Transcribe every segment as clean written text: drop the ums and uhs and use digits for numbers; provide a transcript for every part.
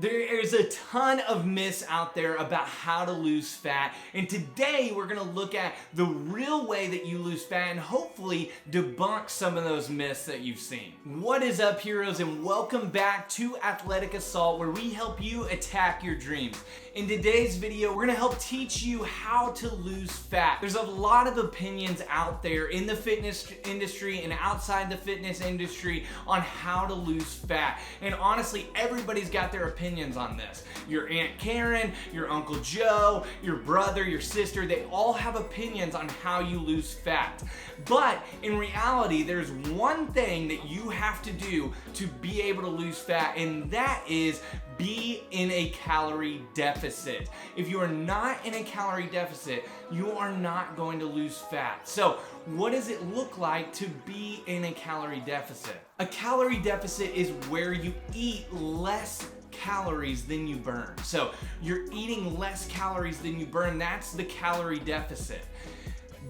There is a ton of myths out there about how to lose fat, and today we're going to look at the real way that you lose fat and hopefully debunk some of those myths that you've seen. What is up, heroes, and welcome back to Athletic Assault, where we help you attack your dreams. In today's video, we're going to help teach you how to lose fat. There's a lot of opinions out there in the fitness industry and outside the fitness industry on how to lose fat, and honestly, everybody's got their opinions on this. Your Aunt Karen, your Uncle Joe, your brother, your sister, they all have opinions on how you lose fat. But in reality, there's one thing that you have to do to be able to lose fat, and that is be in a calorie deficit. If you are not in a calorie deficit, you are not going to lose fat. So what does it look like to be in a calorie deficit? A calorie deficit is where you eat less calories than you burn. So you're eating less calories than you burn. That's the calorie deficit.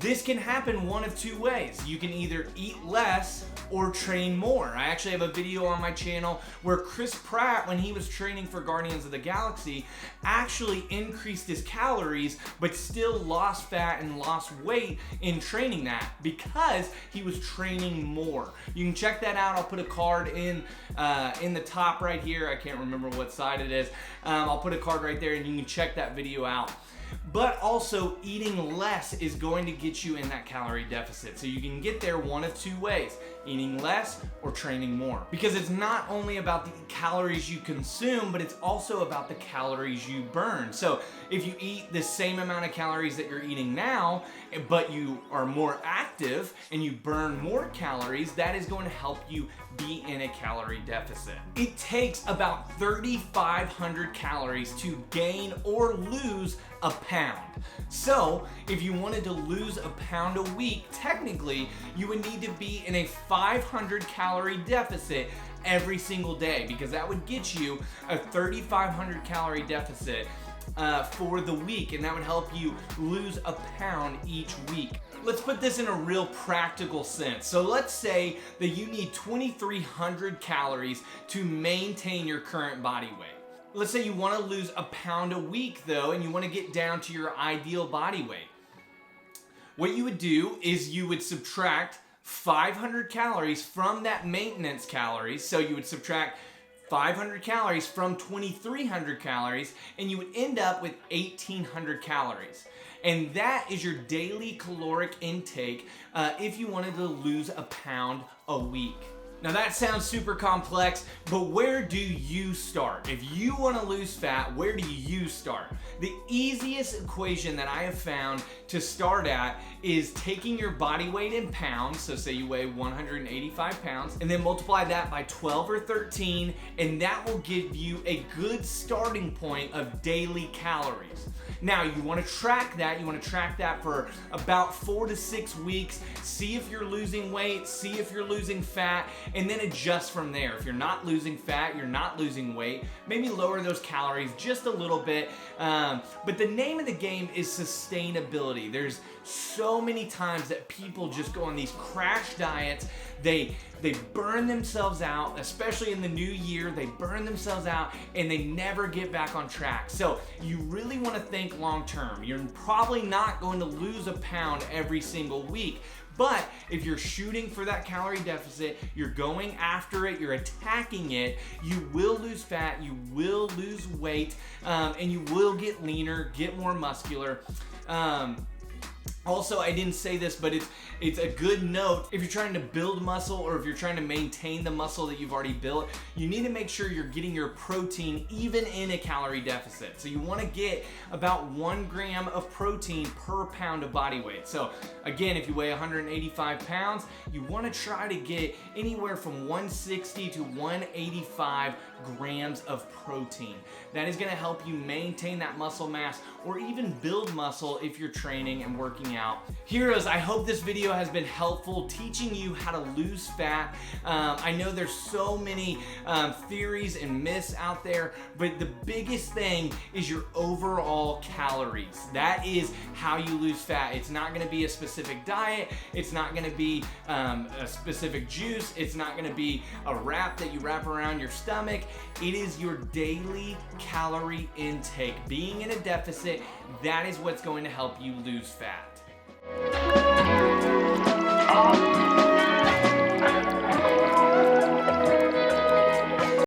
This can happen one of two ways. You can either eat less or train more. I actually have a video on my channel where Chris Pratt, when he was training for Guardians of the Galaxy, actually increased his calories but still lost fat and lost weight in training that because he was training more. You can check that out. I'll put a card in the top right here. I can't remember what side it is. I'll put a card right there and you can check that video out. But also, eating less is going to get you in that calorie deficit. So you can get there one of two ways: eating less or training more. Because it's not only about the calories you consume, but it's also about the calories you burn. So if you eat the same amount of calories that you're eating now, but you are more active and you burn more calories, that is going to help you be in a calorie deficit. It takes about 3,500 calories to gain or lose a pound. So if you wanted to lose a pound a week, technically you would need to be in a 500 calorie deficit every single day, because that would get you a 3,500 calorie deficit for the week, and that would help you lose a pound each week. Let's put this in a real practical sense. So let's say that you need 2,300 calories to maintain your current body weight. Let's say you want to lose a pound a week though, and you want to get down to your ideal body weight. What you would do is you would subtract 500 calories from that maintenance calories. So you would subtract 500 calories from 2,300 calories, and you would end up with 1,800 calories. And that is your daily caloric intake if you wanted to lose a pound a week. Now that sounds super complex, but where do you start? If you want to lose fat, where do you start? The easiest equation that I have found to start at is taking your body weight in pounds, so say you weigh 185 pounds, and then multiply that by 12 or 13, and that will give you a good starting point of daily calories. Now you want to track that for about 4 to 6 weeks, see if you're losing weight, see if you're losing fat, and then adjust from there. If you're not losing fat, you're not losing weight, maybe lower those calories just a little bit. But the name of the game is sustainability. There's so many times that people just go on these crash diets. They burn themselves out, especially in the new year. They burn themselves out and they never get back on track. So you really want to think long term. You're probably not going to lose a pound every single week. But if you're shooting for that calorie deficit, you're going after it, you're attacking it, you will lose fat, you will lose weight, and you will get leaner, get more muscular. Also, I didn't say this, but it's a good note. If you're trying to build muscle or if you're trying to maintain the muscle that you've already built, you need to make sure you're getting your protein even in a calorie deficit. So you want to get about 1 gram of protein per pound of body weight. So again, if you weigh 185 pounds, you want to try to get anywhere from 160 to 185 grams of protein. That is going to help you maintain that muscle mass or even build muscle if you're training and working out. Heroes, I hope this video has been helpful teaching you how to lose fat. I know there's so many theories and myths out there, but the biggest thing is your overall calories. That is how you lose fat. It's not going to be a specific diet. It's not going to be a specific juice. It's not going to be a wrap that you wrap around your stomach. It is your daily calorie intake. Being in a deficit, that is what's going to help you lose fat.